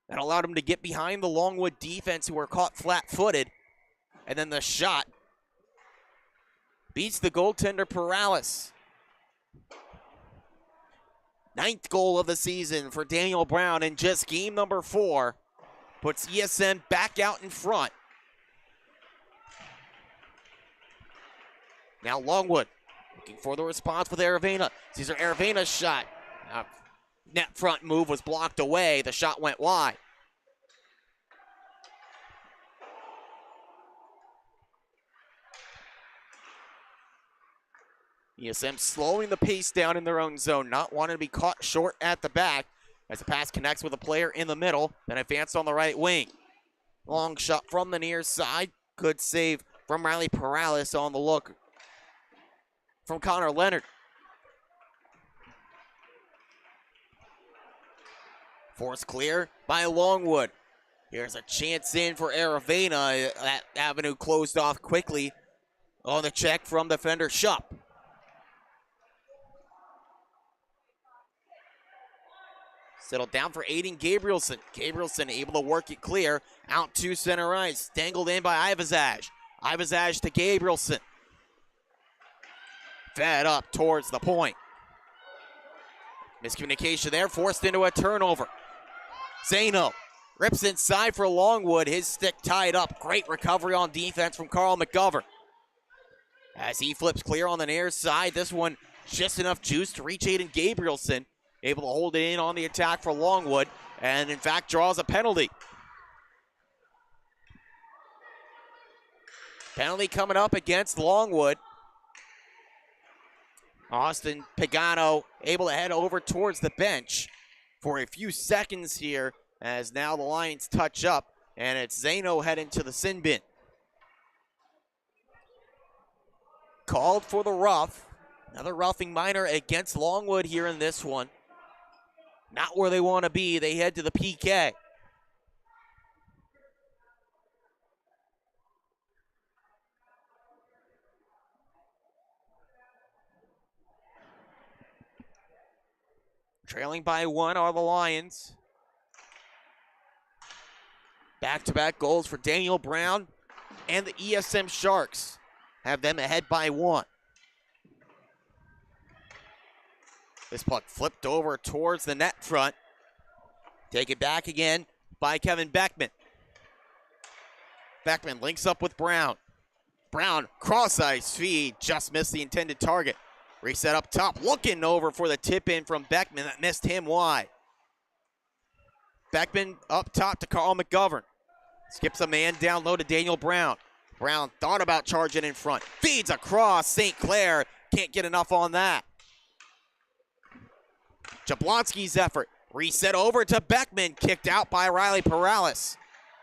That allowed him to get behind the Longwood defense, who were caught flat-footed. And then the shot beats the goaltender Perales. 9th goal of the season for Daniel Brown in just game number 4. Puts ESM back out in front. Now Longwood looking for the response with Aravena. Cesar Aravena's shot. Net front move was blocked away. The shot went wide. ESM slowing the pace down in their own zone, not wanting to be caught short at the back as the pass connects with a player in the middle, then advanced on the right wing. Long shot from the near side. Good save from Riley Perales on the look from Connor Leonard. Force clear by Longwood. Here's a chance in for Aravena. That avenue closed off quickly on the check from defender Shupp. Settled down for Aiden Gabrielson. Gabrielson able to work it clear. Out to center ice. Dangled in by Ivazaj. Ivazaj to Gabrielson. Fed up towards the point. Miscommunication there. Forced into a turnover. Zano rips inside for Longwood. His stick tied up. Great recovery on defense from Carl McGovern. As he flips clear on the near side. This one just enough juice to reach Aiden Gabrielson. Able to hold it in on the attack for Longwood, and in fact draws a penalty. Penalty coming up against Longwood. Austin Pagano able to head over towards the bench for a few seconds here, as now the Lions touch up, and it's Zano heading to the sin bin. Called for the rough. Another roughing minor against Longwood here in this one. Not where they want to be. They head to the PK. Trailing by 1 are the Lions. Back-to-back goals for Daniel Brown and the ESM Sharks have them ahead by 1. This puck flipped over towards the net front. Take it back again by Kevin Beckman. Beckman links up with Brown. Brown, cross-ice feed, just missed the intended target. Reset up top, looking over for the tip-in from Beckman that missed him wide. Beckman up top to Carl McGovern. Skips a man down low to Daniel Brown. Brown thought about charging in front. Feeds across St. Clair. Can't get enough on that. Jablonski's effort. Reset over to Beckman. Kicked out by Riley Perales.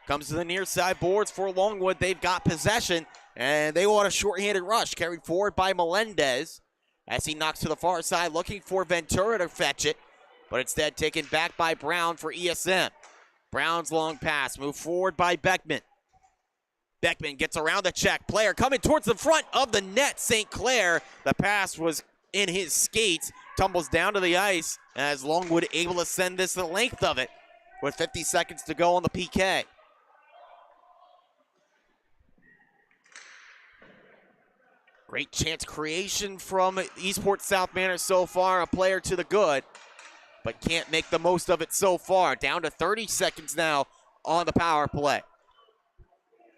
Comes to the near side boards for Longwood. They've got possession, and they want a shorthanded rush. Carried forward by Melendez. as he knocks to the far side, looking for Ventura to fetch it, but instead taken back by Brown for ESM. Brown's long pass, moved forward by Beckman. Beckman gets around the check. Player coming towards the front of the net. St. Clair, the pass was in his skates, tumbles down to the ice as Longwood able to send this the length of it with 50 seconds to go on the PK. Great chance creation from Eastport South Manor so far. A player to the good, but can't make the most of it so far. Down to 30 seconds now on the power play.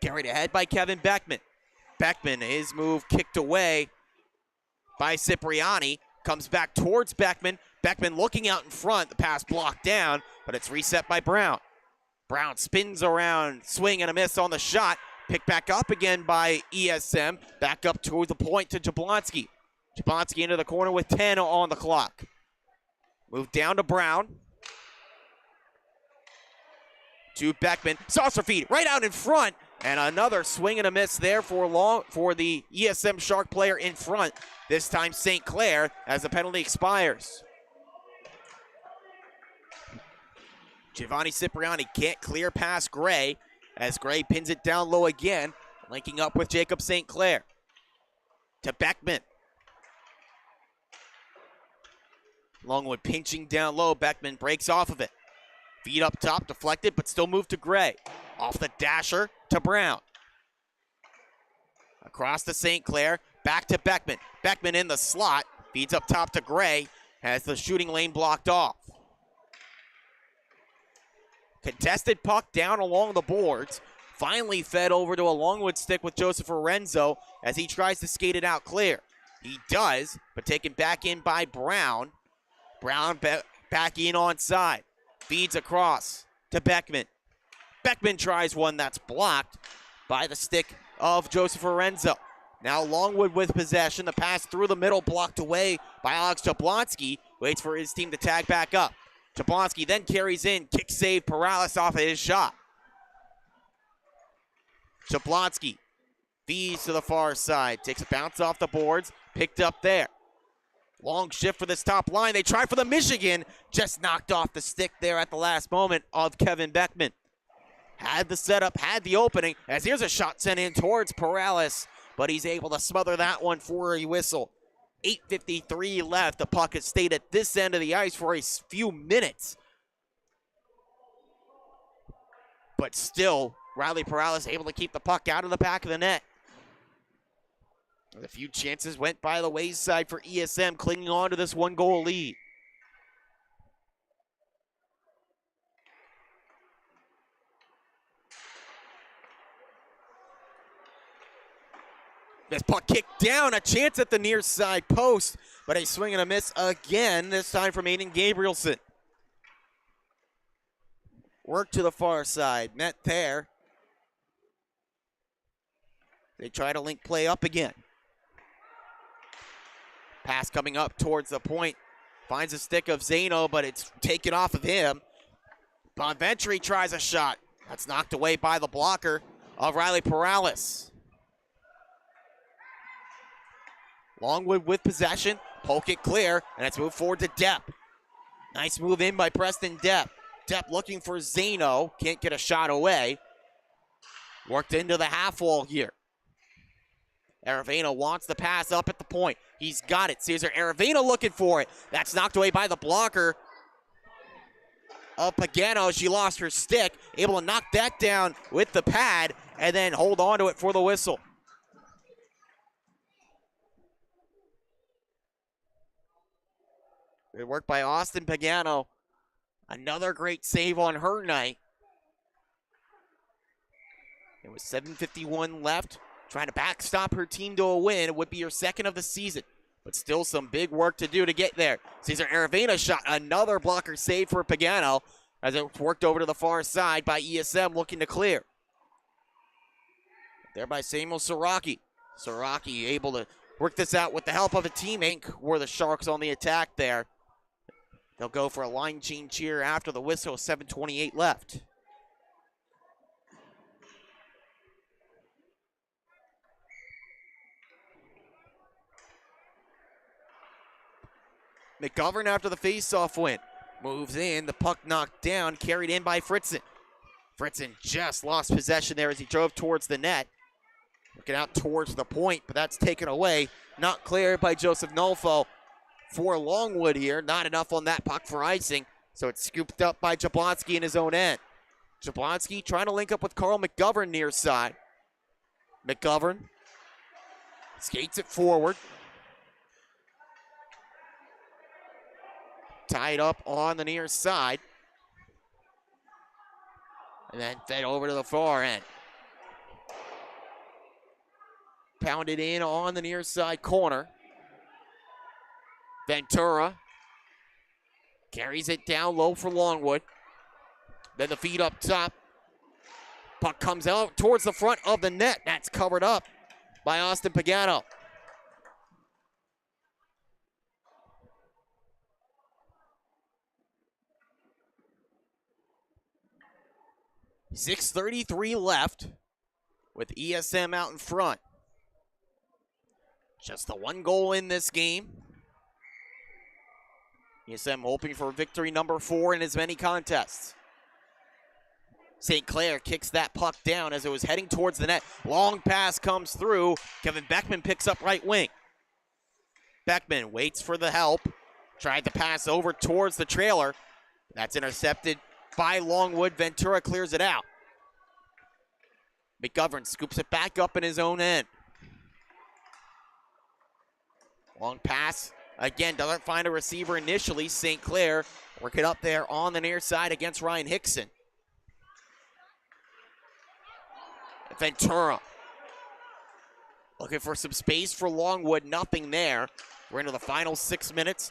Carried ahead by Kevin Beckman. Beckman, his move kicked away by Cipriani. Comes back towards Beckman. Beckman looking out in front. The pass blocked down, but it's reset by Brown. Brown spins around, swing and a miss on the shot. Picked back up again by ESM. Back up toward the point to Jablonski. Jablonski into the corner with 10 on the clock. Move down to Brown. To Beckman. Saucer feed right out in front. And another swing and a miss there for the ESM Shark player in front. This time St. Clair as the penalty expires. Giovanni Cipriani can't clear past Gray as Gray pins it down low again, linking up with Jacob St. Clair. To Beckman. Longwood pinching down low. Beckman breaks off of it. Feed up top, deflected, but still moved to Gray. Off the dasher to Brown. Across to St. Clair, back to Beckman. Beckman in the slot, feeds up top to Gray, has the shooting lane blocked off. Contested puck down along the boards. Finally fed over to a Longwood stick with Joseph Lorenzo as he tries to skate it out clear. He does, but taken back in by Brown. Brown back in onside. Feeds across to Beckman. Beckman tries one that's blocked by the stick of Joseph Lorenzo. Now Longwood with possession. The pass through the middle blocked away by Alex Jablonski. Waits for his team to tag back up. Jablonski then carries in. Kick save Paralis off of his shot. Jablonski feeds to the far side. Takes a bounce off the boards. Picked up there. Long shift for this top line. They try for the Michigan. Just knocked off the stick there at the last moment of Kevin Beckman. Had the setup, had the opening, as here's a shot sent in towards Paralis, but he's able to smother that one for a whistle. 8:53 left. The puck has stayed at this end of the ice for a few minutes. But still, Riley Paralis able to keep the puck out of the back of the net. A few chances went by the wayside for ESM, clinging on to this one-goal lead. This puck kicked down, a chance at the near side post, but a swing and a miss again, this time from Aiden Gabrielson. Work to the far side, met there. They try to link play up again. Pass coming up towards the point. Finds a stick of Zano, but it's taken off of him. Bonventry tries a shot. That's knocked away by the blocker of Riley Paralis. Longwood with possession. Poke it clear, and it's moved forward to Depp. Nice move in by Preston Depp. Depp looking for Zano. Can't get a shot away. Worked into the half wall here. Aravena wants the pass up at the point. He's got it. Cesar Aravena looking for it. That's knocked away by the blocker of Pagano. She lost her stick. Able to knock that down with the pad and then hold on to it for the whistle. Good work by Austin Pagano. Another great save on her night. It was 7:51 left. Trying to backstop her team to a win. It would be her second of the season, but still some big work to do to get there. Cesar Aravena shot another blocker save for Pagano as it worked over to the far side by ESM looking to clear. There by Samuel Siraki. Siraki able to work this out with the help of a teammate. Were the Sharks on the attack there. They'll go for a line change here after the whistle. 7:28 left. McGovern after the faceoff win. Moves in, the puck knocked down, carried in by Fritzen. Fritzen just lost possession there as he drove towards the net. Looking out towards the point, but that's taken away. Not cleared by Joseph Nolfo for Longwood here. Not enough on that puck for icing, so it's scooped up by Jablonski in his own end. Jablonski trying to link up with Carl McGovern near side. McGovern skates it forward. Tied up on the near side. And then fed over to the far end. Pounded in on the near side corner. Ventura carries it down low for Longwood. Then the feed up top. Puck comes out towards the front of the net. That's covered up by Austin Pagano. .6:33 left with ESM out in front. Just the one goal in this game. ESM hoping for victory number 4 in as many contests. St. Clair kicks that puck down as it was heading towards the net. Long pass comes through. Kevin Beckman picks up right wing. Beckman waits for the help. Tried to pass over towards the trailer. That's intercepted by Longwood. Ventura clears it out. McGovern scoops it back up in his own end. Long pass. Again, doesn't find a receiver initially. St. Clair working up there on the near side against Ryan Hickson. Ventura looking for some space for Longwood. Nothing there. We're into the final 6 minutes.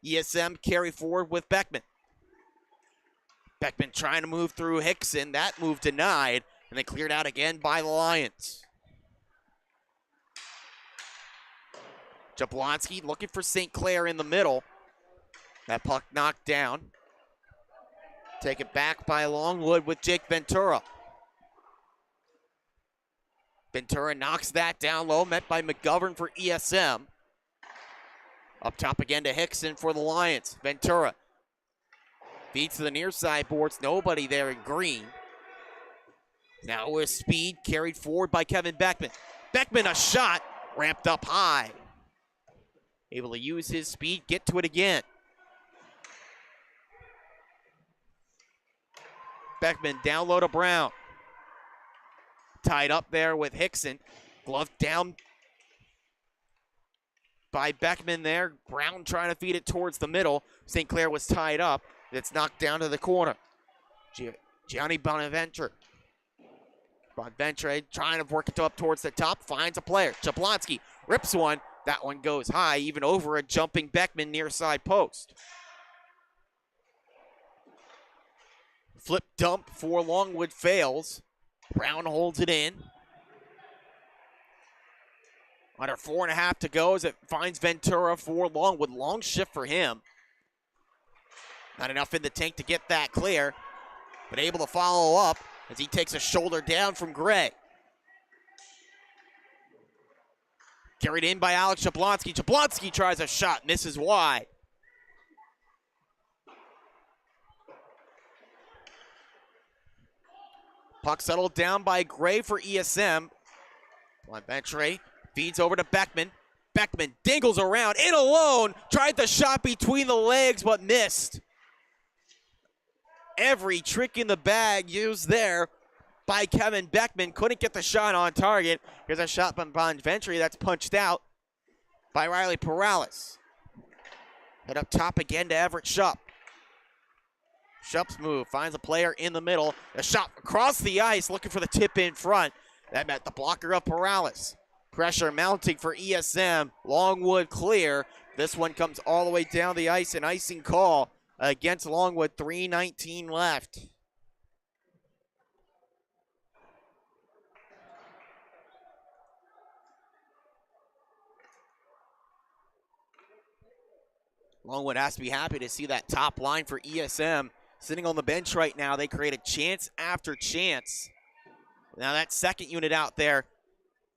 ESM carry forward with Beckman. Beckman trying to move through Hickson. That move denied. And then cleared out again by the Lions. Jablonski looking for St. Clair in the middle. That puck knocked down. Take it back by Longwood with Jake Ventura. Ventura knocks that down low, met by McGovern for ESM. Up top again to Hickson for the Lions. Ventura feeds to the near side boards. Nobody there in green. Now with speed carried forward by Kevin Beckman. Beckman a shot, ramped up high. Able to use his speed, get to it again. Beckman down low to Brown. Tied up there with Hickson. Glove down by Beckman there. Brown trying to feed it towards the middle. St. Clair was tied up. It's knocked down to the corner. Gianni Bonaventure. Bonaventure trying to work it up towards the top. Finds a player. Jablonski rips one. That one goes high, even over a jumping Beckman near side post. Flip dump for Longwood fails. Brown holds it in. Under 4.5 to go as it finds Ventura for Longwood. Long shift for him. Not enough in the tank to get that clear, but able to follow up as he takes a shoulder down from Gray. Carried in by Alex Jablonski. Jablonski tries a shot, misses wide. Puck settled down by Gray for ESM. Bonaventure feeds over to Beckman. Beckman dingles around, in alone. Tried the shot between the legs, but missed. Every trick in the bag used there by Kevin Beckman. Couldn't get the shot on target. Here's a shot by Bonaventure that's punched out by Riley Perales. Head up top again to Everett Shupp. Shupp's move, finds a player in the middle. A shot across the ice, looking for the tip in front. That met the blocker of Perales. Pressure mounting for ESM. Longwood clear. This one comes all the way down the ice, an icing call against Longwood. 3:19 left. Longwood has to be happy to see that top line for ESM sitting on the bench right now. They created chance after chance. Now that second unit out there,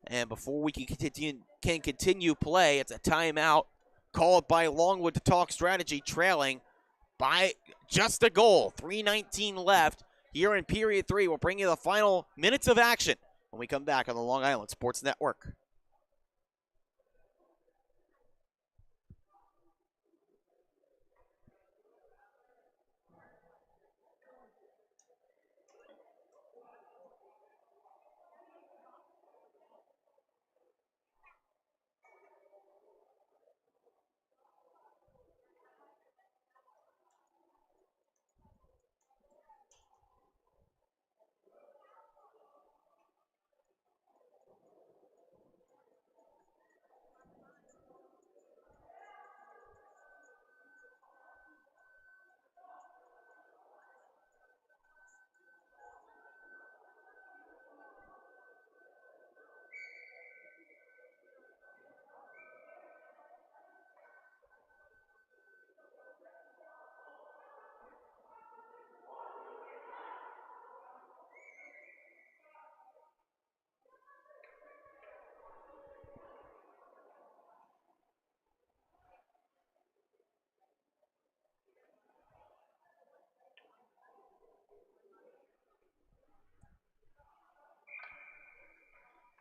and before we can continue play, it's a timeout called by Longwood to talk strategy, trailing by just a goal. 3:19 left here in period 3. We'll bring you the final minutes of action when we come back on the Long Island Sports Network.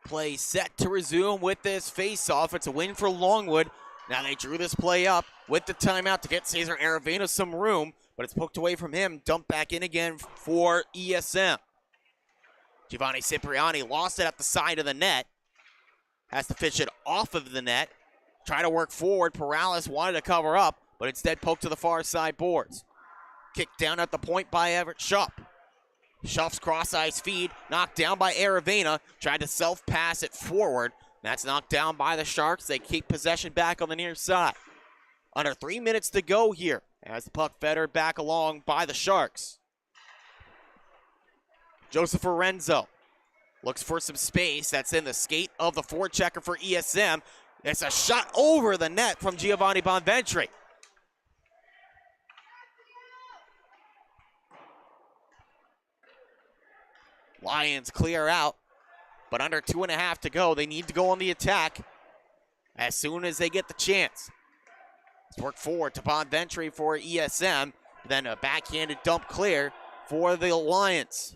Play set to resume with this face-off. It's a win for Longwood. Now they drew this play up with the timeout to get Cesar Aravena some room, but it's poked away from him. Dumped back in again for ESM. Giovanni Cipriani lost it at the side of the net. Has to fish it off of the net. Try to work forward. Perales wanted to cover up, but instead poked to the far side boards. Kicked down at the point by Everett Schupp. Schuff's cross-ice feed, knocked down by Aravena. Tried to self-pass it forward. That's knocked down by the Sharks. They keep possession back on the near side. Under 3 minutes to go here as the puck fettered back along by the Sharks. Joseph Lorenzo looks for some space. That's in the skate of the forechecker for ESM. It's a shot over the net from Giovanni Bonventri. Lions clear out, but under 2.5 to go. They need to go on the attack as soon as they get the chance. Let's work forward to Bonventri for ESM. Then a backhanded dump clear for the Lions.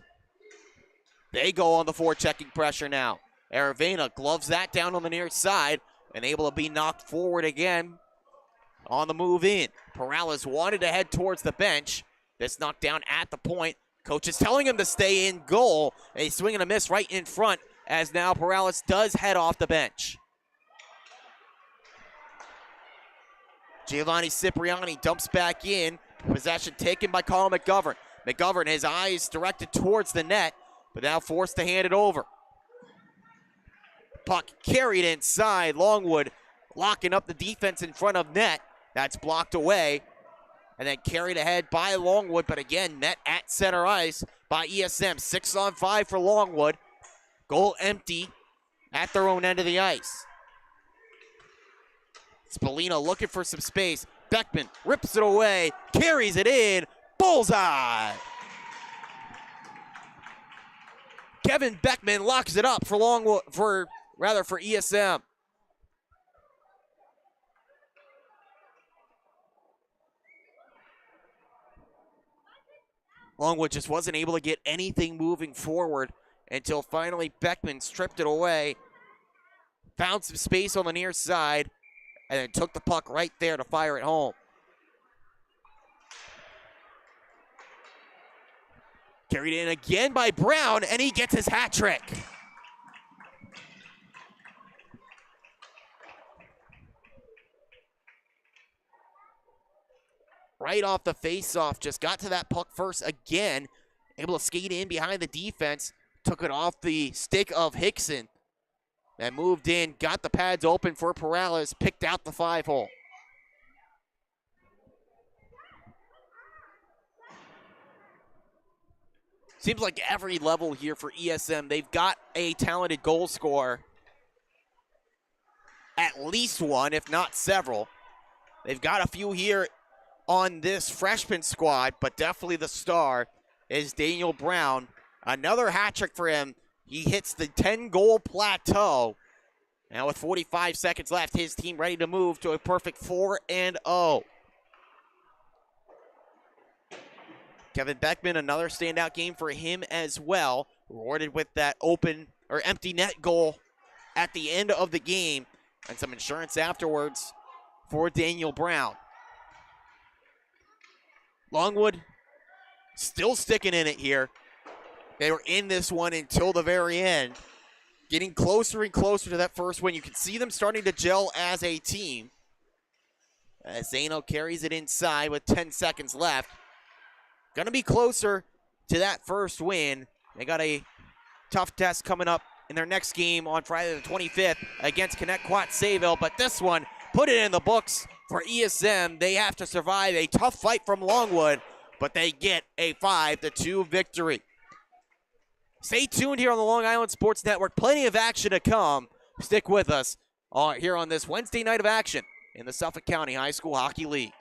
They go on the forechecking pressure now. Aravena gloves that down on the near side and able to be knocked forward again on the move in. Perales wanted to head towards the bench. This knocked down at the point. Coach is telling him to stay in goal. A swing and a miss right in front as now Perales does head off the bench. Giovanni Cipriani dumps back in. Possession taken by Carl McGovern. McGovern, his eyes directed towards the net, but now forced to hand it over. Puck carried inside. Longwood locking up the defense in front of net. That's blocked away. And then carried ahead by Longwood, but again, met at center ice by ESM. 6-on-5 for Longwood. Goal empty at their own end of the ice. Spallina looking for some space. Beckman rips it away, carries it in. Bullseye! Kevin Beckman locks it up for Longwood, for ESM. Longwood just wasn't able to get anything moving forward until finally Beckman stripped it away, found some space on the near side, and then took the puck right there to fire it home. Carried in again by Brown, and he gets his hat trick. Right off the face-off, just got to that puck first again. Able to skate in behind the defense. Took it off the stick of Hickson. And moved in, got the pads open for Perales. Picked out the 5-hole. Seems like every level here for ESM, they've got a talented goal scorer. At least one, if not several. They've got a few here on this freshman squad, but definitely the star is Daniel Brown. Another hat trick for him. He hits the 10-goal plateau Now with 45 seconds left, his team ready to move to a perfect 4-0. Kevin Beckman, another standout game for him as well. Rewarded with that open or empty net goal at the end of the game. And some insurance afterwards for Daniel Brown. Longwood still sticking in it here. They were in this one until the very end. Getting closer and closer to that first win. You can see them starting to gel as a team. As Zano carries it inside with 10 seconds left. Going to be closer to that first win. They got a tough test coming up in their next game on Friday the 25th against Connecticut Sayville. But this one, put it in the books for ESM. They have to survive a tough fight from Longwood, but they get a 5-2 victory. Stay tuned here on the Long Island Sports Network. Plenty of action to come. Stick with us here on this Wednesday night of action in the Suffolk County High School Hockey League.